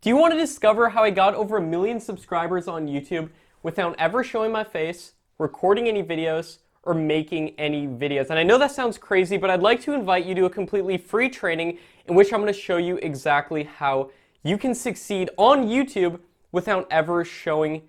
Do you want to discover how I got over 1 million subscribers on YouTube without ever showing my face, recording any videos, or making any videos? And I know that sounds crazy, but I'd like to invite you to a completely free training in which I'm going to show you exactly how you can succeed on YouTube without ever showing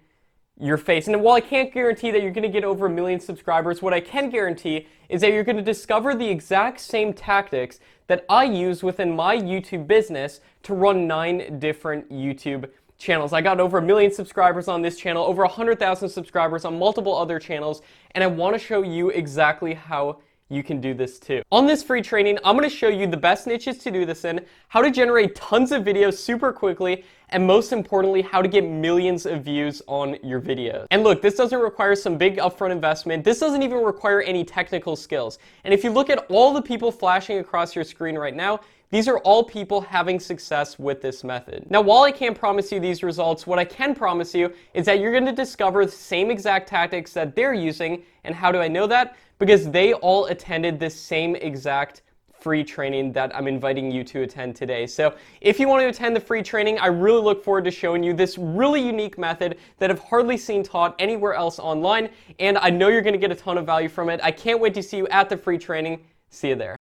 your face. And while I can't guarantee that you're going to get over 1 million subscribers, what I can guarantee is that you're going to discover the exact same tactics that I use within my YouTube business to run 9 different YouTube channels. I got over 1 million subscribers on this channel, over 100,000 subscribers on multiple other channels, and I want to show you exactly how you can do this too. On this free training, I'm going to show you the best niches to do this in, how to generate tons of videos super quickly, and most importantly, how to get millions of views on your videos. And look, this doesn't require some big upfront investment. This doesn't even require any technical skills. And if you look at all the people flashing across your screen right now, these are all people having success with this method. Now, while I can't promise you these results, what I can promise you is that you're going to discover the same exact tactics that they're using. And how do I know that? Because they all attended this same exact free training that I'm inviting you to attend today. So if you want to attend the free training, I really look forward to showing you this really unique method that I've hardly seen taught anywhere else online. And I know you're going to get a ton of value from it. I can't wait to see you at the free training. See you there.